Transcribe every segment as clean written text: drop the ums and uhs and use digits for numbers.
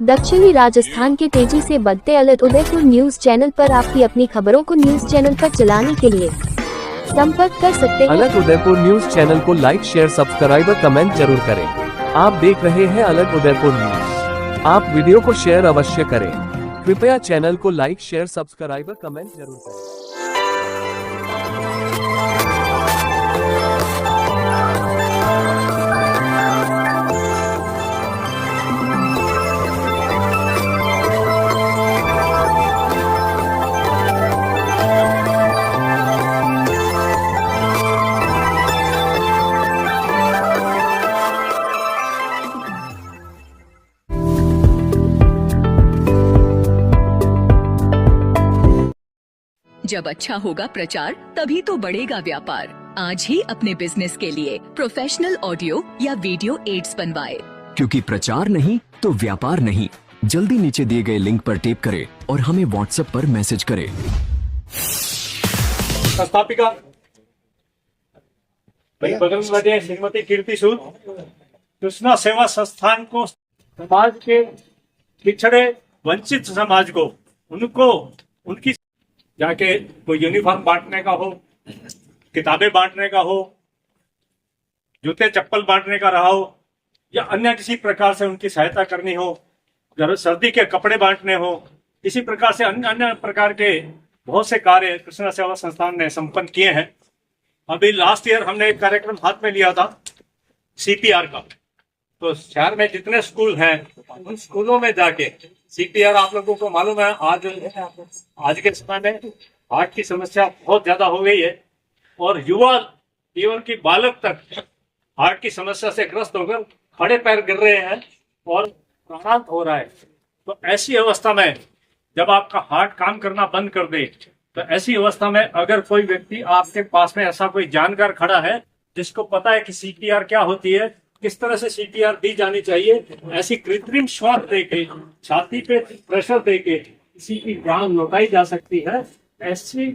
दक्षिणी राजस्थान के तेजी से बढ़ते अलग उदयपुर न्यूज चैनल पर आपकी अपनी खबरों को न्यूज चैनल पर चलाने के लिए संपर्क कर सकते हैं। अलग उदयपुर न्यूज चैनल को लाइक, शेयर, सब्सक्राइब और कमेंट जरूर करें। आप देख रहे हैं अलग उदयपुर न्यूज। आप वीडियो को शेयर अवश्य करें। कृपया चैनल को लाइक, शेयर, सब्सक्राइब और कमेंट जरूर करें। जब अच्छा होगा प्रचार, तभी तो बढ़ेगा व्यापार। आज ही अपने बिजनेस के लिए प्रोफेशनल ऑडियो या वीडियो एड्स बनवाए, क्योंकि प्रचार नहीं तो व्यापार नहीं। जल्दी नीचे दिए गए लिंक पर टेप करें और हमें व्हाट्सएप पर मैसेज करें। संस्थापिका बगल में बैठे श्रीमती कीर्ति सूद, कृष्णा सेवा संस्थान को समाज के पिछड़े वंचित समाज को उनको उनकी जाके कोई यूनिफॉर्म बांटने का हो, किताबें बांटने का हो, जूते चप्पल बांटने का रहा हो, या अन्य किसी प्रकार से उनकी सहायता करनी हो, सर्दी के कपड़े बांटने हो, इसी प्रकार से अन्य अन्य प्रकार के बहुत से कार्य कृष्णा सेवा संस्थान ने संपन्न किए हैं। अभी लास्ट ईयर हमने एक कार्यक्रम हाथ में लिया था सीपीआर का। तो शहर में जितने स्कूल हैं उन स्कूलों में जाके सीपीआर, आप लोगों को मालूम है आज के समय में हार्ट की समस्या बहुत ज्यादा हो गई है और युवा जीवन की बालक तक हार्ट की समस्या से ग्रस्त होकर खड़े पैर गिर रहे हैं और प्राणांत हो रहा है। तो ऐसी अवस्था में जब आपका हार्ट काम करना बंद कर दे, तो ऐसी अवस्था में अगर कोई व्यक्ति आपके पास में ऐसा कोई जानकार खड़ा है जिसको पता है कि सीपीआर क्या होती है, किस तरह से सीपीआर दी जानी चाहिए, ऐसी कृत्रिम श्वास देके, छाती पे प्रेशर देके किसी की जान लौटाई जा सकती है, ऐसी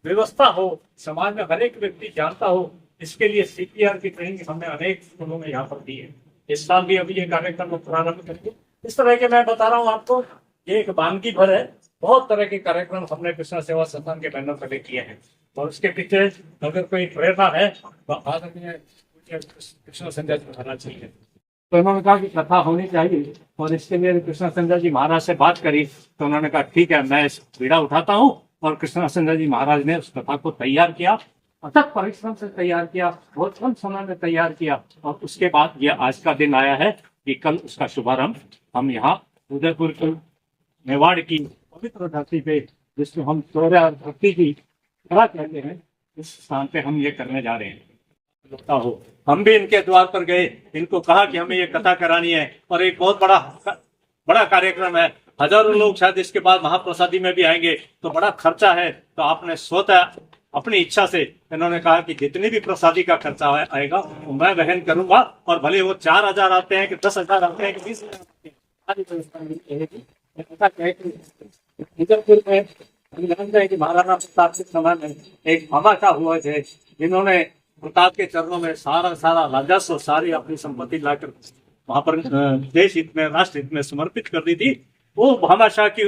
व्यवस्था हो, समाज में हर एक व्यक्ति जानता हो, इसके लिए सीपीआर की ट्रेनिंग हमने अनेक स्कूलों में यहाँ पर दी है। इस साल भी अभी ये कार्यक्रम प्रारंभ करेंगे। इस तरह के मैं बता रहा हूँ आपको, ये एक वानगी भर है। बहुत तरह के कार्यक्रम हमने कृष्णा सेवा संस्थान के बैनर पर किए हैं और उसके पीछे अगर कोई प्रेरणा है तो आदरणीय कृष्णा संजय जी होना चाहिए। तो उन्होंने कहा कि कथा होनी चाहिए और इसके लिए कृष्णा संजय जी महाराज से बात करी तो उन्होंने कहा ठीक है, मैं इस पीड़ा उठाता हूँ। और कृष्णा संजय जी महाराज ने उस कथा को तैयार किया, अथक परिश्रम से तैयार किया, बहुत कम समय में तैयार किया और उसके बाद ये आज का दिन आया है कि कल उसका शुभारंभ हम यहाँ उदयपुर मेवाड़ की पवित्र धरती पे, जिसको हम शौर्य और भक्ति की कथा कहते हैं, इस स्थान पे हम ये करने जा रहे हैं। लगता हो हम भी इनके द्वार पर गए, इनको कहा कि हमें ये कथा करानी है और एक बहुत बड़ा कार्यक्रम है, हजारों लोग शायद इसके बाद महाप्रसादी में भी आएंगे, तो बड़ा खर्चा है। तो आपने स्वतः अपनी इच्छा से इन्होंने कहा कि जितनी भी प्रसादी का खर्चा आएगा वो मैं वहन करूंगा, और भले वो 4,000 आते हैं कि 10,000 आते हैं कि 20,000 उदयपुर में हम जानते हैं कि महाराणा प्रताप के समय में एक भामाशाह हुआ है जिन्होंने प्रताप के चरणों में सारा राजस्व, सारी अपनी संपत्ति लाकर वहां पर देश हित में, राष्ट्र हित में समर्पित कर दी थी। वो भामाशाह की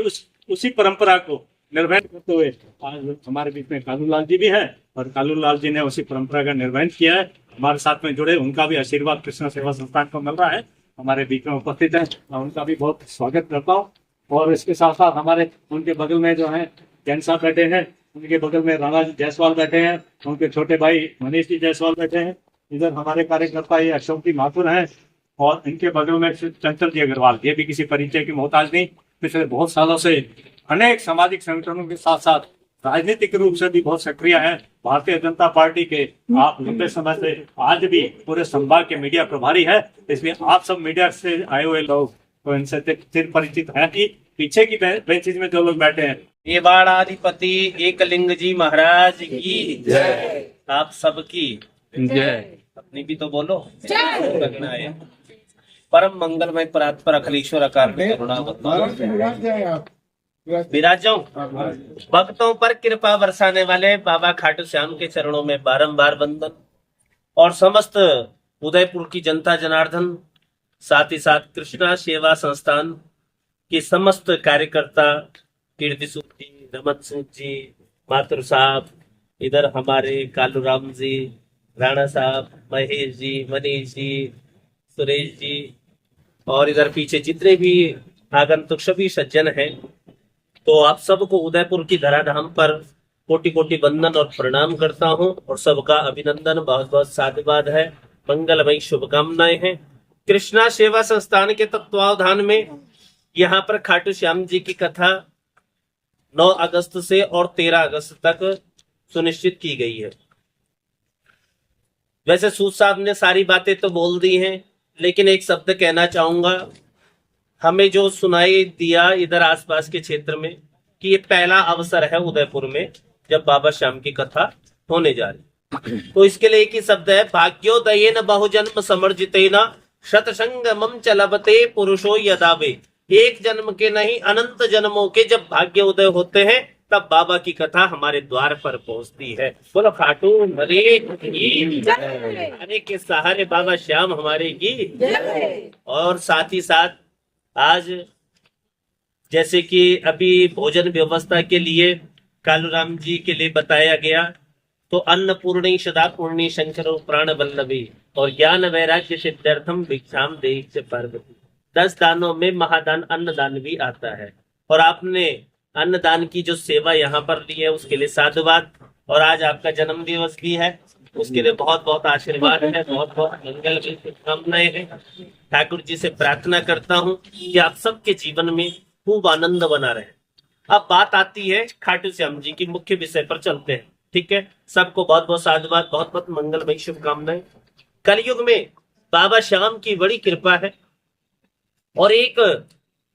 उसी परंपरा को निर्वहन करते हुए आज हमारे बीच में कालूलाल जी भी हैं और कालूलाल जी ने उसी परंपरा का निर्वहन किया है। हमारे साथ में जुड़े, उनका भी आशीर्वाद कृष्णा सेवा संस्थान को मिल रहा है, हमारे बीच में उपस्थित है, मैं उनका भी बहुत स्वागत करता हूँ। और इसके साथ साथ हमारे उनके बगल में जो है जैन साहब बैठे हैं, उनके बगल में राणा जी जायसवाल बैठे हैं, उनके छोटे भाई मनीष जी जायसवाल बैठे हैं, इधर हमारे कार्यकर्ता ये अशोक जी माथुर हैं और इनके बगल में चंचल जी अग्रवाल, ये भी किसी परिचय की मोहताज नहीं, पिछले बहुत सालों से अनेक सामाजिक संगठनों के साथ साथ राजनीतिक रूप से भी बहुत सक्रिय है। भारतीय जनता पार्टी के आप लंबे समय से आज भी पूरे संभाग के मीडिया प्रभारी है, इसलिए आप सब मीडिया से आए हुए लोग तो इनसे चिर परिचित है कि पीछे की बेंचेज में जो लोग बैठे हैं, मेवाड़ाधिपति एकलिंग जी महाराज की जय, आप सबकी जय। अपनी भी तो बोलो जय। परम मंगलमय परात्पर अखिलेश्वर आकार करुणा विराजो भक्तों पर कृपा बरसाने वाले बाबा खाटू श्याम के चरणों में बारंबार वंदन और समस्त उदयपुर की जनता जनार्दन, साथ ही साथ कृष्णा सेवा संस्थान कि समस्त कार्यकर्ता कीर्ति सूद जी, रमन सूद जी, माथुर साहब, इधर हमारे कालूराम जी, राणा साहब, महेश जी, मनीष जी, सुरेश जी, और इधर पीछे जितने भी आगंतुक सभी सज्जन हैं, तो आप सबको उदयपुर की धराधाम पर कोटि कोटि वंदन और प्रणाम करता हूं और सबका अभिनंदन, बहुत बहुत साधुवाद है, मंगलमयी शुभकामनाएं हैं। कृष्णा सेवा संस्थान के तत्वावधान में यहाँ पर खाटू श्याम जी की कथा 9 अगस्त से और 13 अगस्त तक सुनिश्चित की गई है। वैसे सूद साहब ने सारी बातें तो बोल दी हैं, लेकिन एक शब्द कहना चाहूंगा। हमें जो सुनाई दिया इधर आसपास के क्षेत्र में कि ये पहला अवसर है उदयपुर में जब बाबा श्याम की कथा होने जा रही, तो इसके लिए एक ही शब्द है, भाग्योदयेन बहुजन्म समर्जितेन शतसंगमं च लभते पुरुषो यदावे। एक जन्म के नहीं अनंत जन्मों के जब भाग्य उदय होते हैं तब बाबा की कथा हमारे द्वार पर पहुंचती है। बोलो खाटू मरे के सहारे बाबा श्याम हमारे की। और साथ ही साथ आज जैसे कि अभी भोजन व्यवस्था के लिए कालूराम जी के लिए बताया गया, तो अन्नपूर्णी सदा पूर्णी शंकरो प्राण वल्लभी और ज्ञान वैराग्य सिद्धार्थम भिक्षाम देहि पार्वती। 10 दानों में महादान अन्नदान भी आता है, और आपने अन्नदान की जो सेवा यहाँ पर ली है उसके लिए साधुवाद। और आज आपका जन्म दिवस भी है, उसके लिए बहुत बहुत आशीर्वाद है, बहुत बहुत मंगल की शुभकामनाएं हैं। ठाकुर जी से प्रार्थना करता हूँ कि आप सबके जीवन में खूब आनंद बना रहे। अब बात आती है खाटू श्याम जी की मुख्य विषय पर चलते हैं, ठीक है। सबको बहुत बहुत साधुवाद, बहुत बहुत मंगलमयी शुभकामनाएं। कलयुग में बाबा श्याम की बड़ी कृपा है, और एक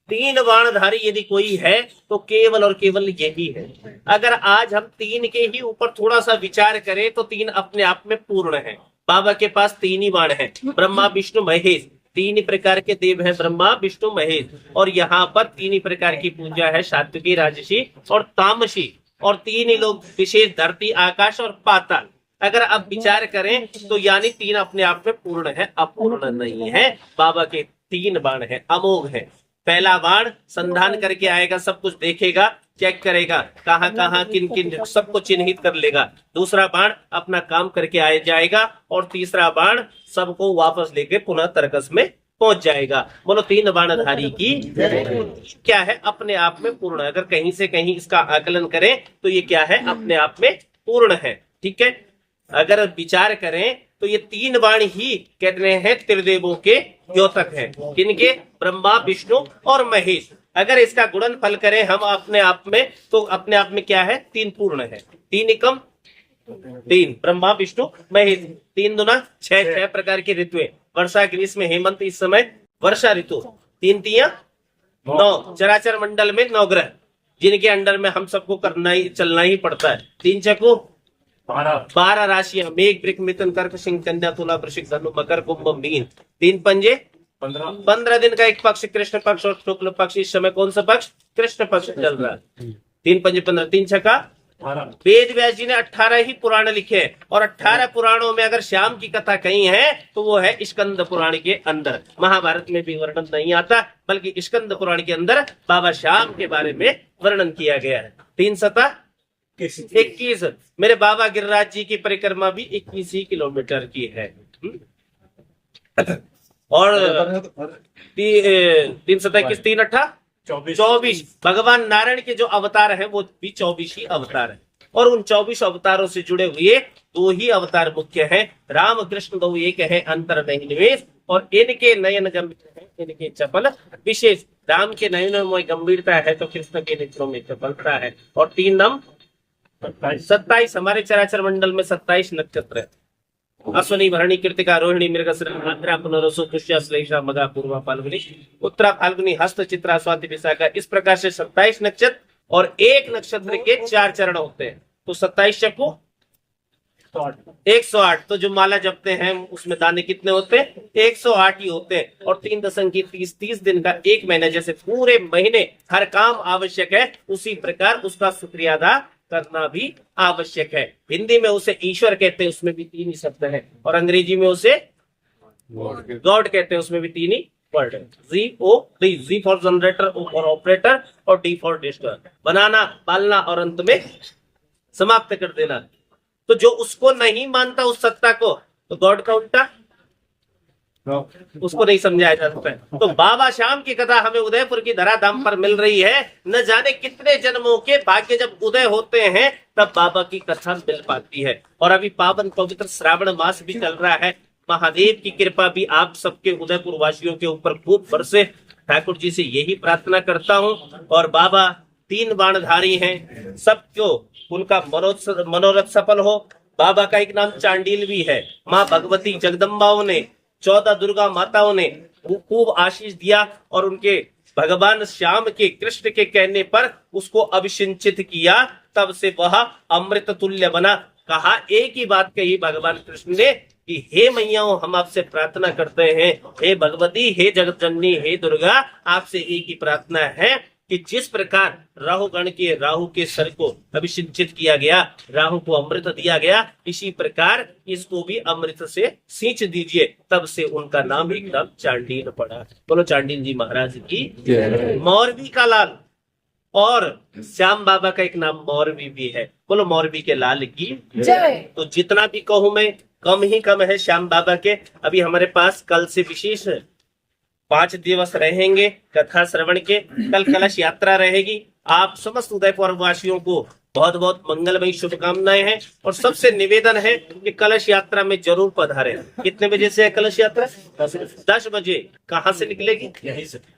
3 बाणधारी यदि कोई है तो केवल और केवल यही है। अगर आज हम 3 के ही ऊपर थोड़ा सा विचार करें तो 3 अपने आप में पूर्ण है। बाबा के पास 3 ही बाण है, ब्रह्मा विष्णु महेश। 3 ही प्रकार के देव है, ब्रह्मा विष्णु महेश। और यहाँ पर 3 ही प्रकार की पूजा है, सात्विकी, राजसी और तामसी। और 3 ही लोग विशेष, धरती, आकाश और पाताल। अगर आप विचार करें तो यानी 3 अपने आप में पूर्ण है, अपूर्ण नहीं है। बाबा के 3 बाण है, अमोघ है। पहला बाण संधान करके आएगा, सब कुछ देखेगा, चेक करेगा, कहाँ कहाँ किन किन सबको चिन्हित कर लेगा। दूसरा बाण अपना काम करके आ जाएगा, और तीसरा बाण सबको वापस लेके पुनः तरकस में पहुंच जाएगा। बोलो 3 बाणधारी की क्या है, अपने आप में पूर्ण। अगर कहीं से कहीं इसका आकलन करें तो ये क्या है, अपने आप में पूर्ण है, ठीक है। अगर विचार करें तो ये 3 बाण ही कहते हैं त्रिदेवों के द्योतक हैं, किनके, ब्रह्मा विष्णु और महेश। अगर इसका गुणन फल करें हम अपने आप में, तो अपने आप में क्या है, 3 पूर्ण है। 3 एकम 3, ब्रह्मा विष्णु महेश। 3 दूना 6 प्रकार की ऋतुएं, वर्षा, ग्रीष्म, हेमंत, इस समय वर्षा ऋतु। 3 तिया 9, चराचर मंडल में 9 ग्रह जिनके अंडर में हम सबको करना ही, चलना ही पड़ता है। 3 चक्कू 12 राशियां, मेघ, वृक, मिथुन, कर्क, सिंह, कन्या, तुला, वृश्चिक, धनु, मकर, कुंभ, मीन। 3 पंजे 15 दिन का एक पक्ष कृष्ण पक्ष और शुक्ल पक्ष। इस समय कौन सा पक्ष, कृष्ण पक्ष चल रहा है। 3 पंजे 15, 3 छक्का 18। वेद व्यास जी ने 18 ही पुराण लिखे, और 18 पुराणों में अगर श्याम की कथा कहीं है तो वो है स्कंद पुराण के अंदर। महाभारत में भी वर्णन नहीं आता, बल्कि स्कंद पुराण के अंदर बाबा श्याम के बारे में वर्णन किया गया है। 3 सता 21। मेरे बाबा गिरिराज जी की परिक्रमा भी 21 ही किलोमीटर की है। और 3 सता 21, 3 अट्ठा 24। भगवान नारायण के जो अवतार है वो भी 24 ही अवतार है, और उन 24 अवतारों से जुड़े हुए 2 ही अवतार मुख्य हैं। राम कृष्ण 2 एक है, अंतर नहीं निवेश। और इनके नयन गंभीर है, इनके चपल विशेष। राम के नयनों में गंभीरता है तो कृष्ण के नेत्रों में चपलता है। और 3 नम 27। हमारे चराचर मंडल में 27 नक्षत्र है। अश्विनी, भरणी, कृतिका, रोहिणी, मृगशिरा, भाद्रा, पुनर्वसु, पुष्य, श्लेषा, मघा, पूर्वा, फाल्गुनी, उत्तरा, फाल्गुनी, हस्त, चित्रा, स्वाति, विशाखा। इस प्रकार से 27 नक्षत्र, और एक नक्षत्र के 4 चरण होते हैं। तो 27 चक्कू 108। तो जो माला जपते हैं उसमें दाने कितने होते हैं, 108 ही होते हैं। और 3 दशम की 30 दिन का 1 महीना, जैसे पूरे महीने हर काम आवश्यक है, उसी प्रकार उसका शुक्रिया अदा करना भी आवश्यक है। हिंदी में उसे ईश्वर कहते हैं, उसमें भी 3 ही शब्द है। और अंग्रेजी में उसे गॉड कहते हैं, उसमें भी 3 ही वर्ड है। G for generator, O for operator और D फॉर डिस्ट्रॉय, बनाना, पालना और अंत में समाप्त कर देना। तो जो उसको नहीं मानता उस सत्ता को, तो गॉड का उल्टा उसको नहीं समझाया जा सकता है। तो बाबा श्याम की कथा हमें उदयपुर की धराधाम पर मिल रही है। न जाने कितने जन्मों के भाग्य जब उदय होते हैं तब बाबा की कथा मिल पाती है। और अभी पावन पवित्र श्रावण मास भी चल रहा है। महादेव की कृपा भी आप सबके उदयपुर वासियों के ऊपर खूब बरसे, ठाकुर जी से यही प्रार्थना करता हूँ। और बाबा 3 बाणधारी हैं, सबको उनका मनोरथ सफल हो। बाबा का एक नाम चांडिल भी है। माँ भगवती जगदम्बाओं ने, 14 दुर्गा माताओं ने खूब आशीष दिया और उनके भगवान श्याम के, कृष्ण के कहने पर उसको अभिषिंचित किया, तब से वह अमृत तुल्य बना। कहा एक ही बात कही भगवान कृष्ण ने कि हे मैयाओं, हम आपसे प्रार्थना करते हैं, हे भगवती, हे जगत जननी, हे दुर्गा, आपसे एक ही प्रार्थना है कि जिस प्रकार राहु के सर को अभिषिंचित किया गया, राहु को अमृत दिया गया, इसी प्रकार इसको भी अमृत से सींच दीजिए। तब से उनका नाम एकदम चांडिल पड़ा। बोलो चांडिल जी महाराज की। मौरवी का लाल, और श्याम बाबा का एक नाम मौरवी भी है। बोलो मौरवी के लाल की जय। तो जितना भी कहूं मैं कम ही कम है श्याम बाबा के। अभी हमारे पास कल से विशेष 5 दिवस रहेंगे कथा श्रवण के। कल कलश यात्रा रहेगी। आप समस्त उदयपुर वासियों को बहुत बहुत मंगलमयी शुभकामनाएं हैं। और सबसे निवेदन है कि कलश यात्रा में जरूर पधारें। कितने बजे से है कलश यात्रा? 10 बजे। कहाँ से निकलेगी?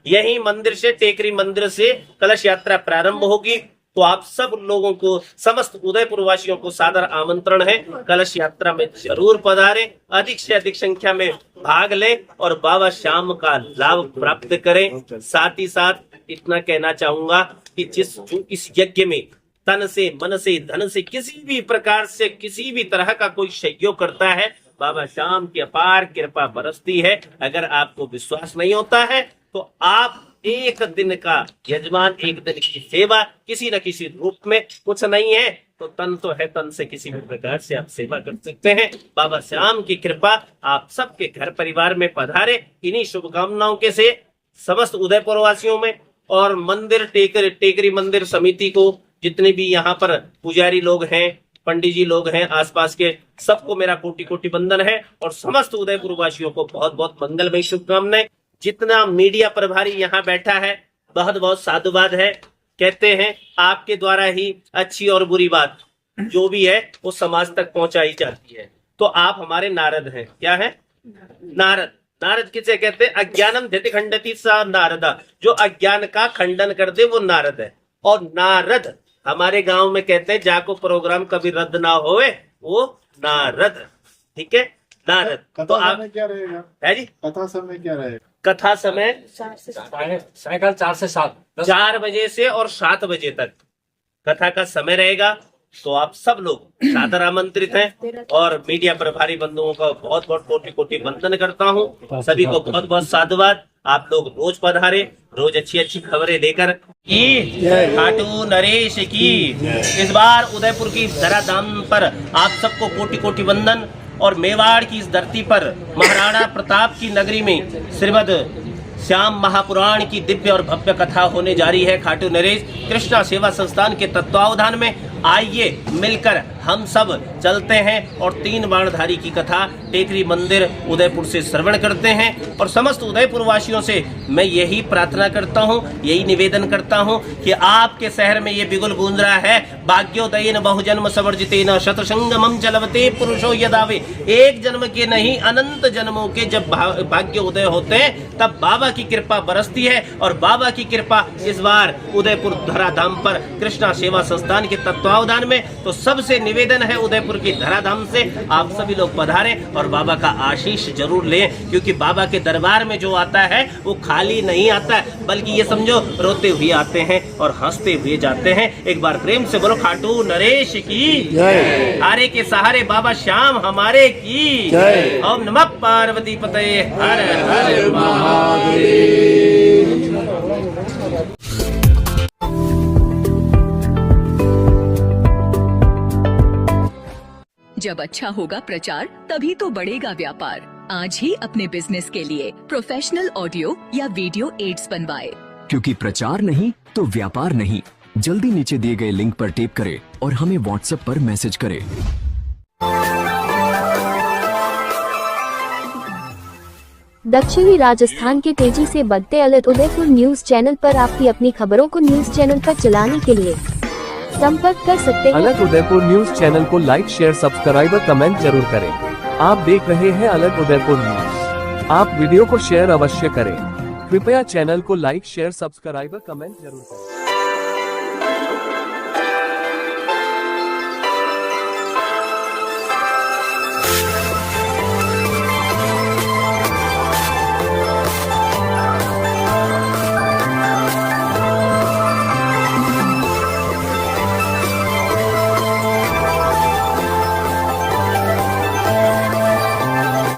यही मंदिर से, टेकरी मंदिर से कलश यात्रा प्रारंभ होगी। तो आप सब लोगों को, समस्त उदयपुर वासियों को सादर आमंत्रण है, कलश यात्रा में जरूर पधारें, अधिक से अधिक संख्या में भाग लें और बाबा श्याम का लाभ प्राप्त करें। साथ ही साथ इतना कहना चाहूंगा कि जो इस यज्ञ में तन से, मन से, धन से, किसी भी प्रकार से, किसी भी तरह का कोई सहयोग करता है, बाबा श्याम की अपार कृपा बरसती है। अगर आपको विश्वास नहीं होता है तो आप एक दिन का यजमान, एक दिन की सेवा किसी न किसी रूप में, कुछ नहीं है तो तन तो है, तन से किसी भी प्रकार से आप सेवा कर सकते हैं। बाबा श्याम की कृपा आप सबके घर परिवार में पधारे। इन्हीं शुभकामनाओं के से समस्त उदयपुर वासियों में और मंदिर टेकरी मंदिर समिति को, जितने भी यहाँ पर पुजारी लोग हैं, पंडित जी लोग हैं आसपास के, सबको मेरा कोटि कोटि वंदन है। और समस्त उदयपुर वासियों को बहुत बहुत मंगलमयी शुभकामनाएं। जितना मीडिया प्रभारी यहाँ बैठा है, बहुत बहुत साधुवाद है। कहते हैं आपके द्वारा ही अच्छी और बुरी बात जो भी है वो समाज तक पहुंचाई जाती है। तो आप हमारे नारद हैं। क्या है? नारद। नारद किसे कहते हैं? अज्ञानम धृति खंडति सा नारदा। जो अज्ञान का खंडन कर दे वो नारद है। और नारद हमारे गांव में कहते हैं जाको प्रोग्राम कभी रद्द ना होए वो नारद। ठीक है, नारद। तो आप क्या रहेगा? है जी, कथा समय क्या रहेगा? कथा समय सायंकाल 4 से 7, 4 बजे से और 7 बजे तक कथा का समय रहेगा। तो आप सब लोग सादर आमंत्रित हैं। और मीडिया प्रभारी बंधुओं का बहुत बहुत कोटि कोटि वंदन करता हूँ। सभी को बहुत बहुत साधुवाद। आप लोग रोज पधारे, रोज अच्छी अच्छी खबरें लेकर। खाटू नरेश की। इस बार उदयपुर की धराधाम पर आप सबको कोटि कोटि वंदन। और मेवाड़ की इस धरती पर महाराणा प्रताप की नगरी में श्रीमद श्याम महापुराण की दिव्य और भव्य कथा होने जा रही है। खाटू नरेश कृष्णा सेवा संस्थान के तत्वावधान में आइए मिलकर हम सब चलते हैं और 3 बाणधारी की कथा टेकरी मंदिर उदयपुर से श्रवण करते हैं। और समस्त उदयपुर वासियों से मैं यही प्रार्थना करता हूं, यही निवेदन करता हूं कि आपके शहर में ये बिगुल गूंज रहा है, भाग्योदयेन बहुजन्म सवर्जितेन शतसंगमम चलवते पुरुषो यदावे। एक जन्म के नहीं, अनंत जन्मों के जब भाग्य उदय होते हैं तब बाबा की कृपा बरसती है। और बाबा की कृपा इस बार उदयपुर धराधाम पर कृष्णा सेवा संस्थान के तत्वावधान में। तो सबसे निवेदन है उदयपुर की धराधाम से आप सभी लोग पधारें और बाबा का आशीष जरूर लें। क्योंकि बाबा के दरबार में जो आता है वो खाली नहीं आता है, बल्कि ये समझो रोते हुए आते हैं और हंसते हुए जाते हैं। एक बार प्रेम से बोलो खाटू नरेश की जय। हारे के सहारे बाबा श्याम हमारे की जय। ओम नमः पार्वती पतये हर हर महादेव। जब अच्छा होगा प्रचार तभी तो बढ़ेगा व्यापार। आज ही अपने बिजनेस के लिए प्रोफेशनल ऑडियो या वीडियो एड्स बनवाए। क्योंकि प्रचार नहीं तो व्यापार नहीं। जल्दी नीचे दिए गए लिंक पर टैप करें और हमें व्हाट्सएप पर मैसेज करें। दक्षिणी राजस्थान के तेजी से बढ़ते अलर्ट उदयपुर न्यूज चैनल पर आपकी अपनी खबरों को न्यूज चैनल पर चलाने के लिए संपर्क कर सकते हैं। अलर्ट उदयपुर न्यूज चैनल को लाइक शेयर सब्सक्राइब और कमेंट जरूर करें। आप देख रहे हैं अलर्ट उदयपुर न्यूज। आप वीडियो को शेयर अवश्य करें। कृपया चैनल को लाइक शेयर सब्सक्राइब और कमेंट जरूर करें।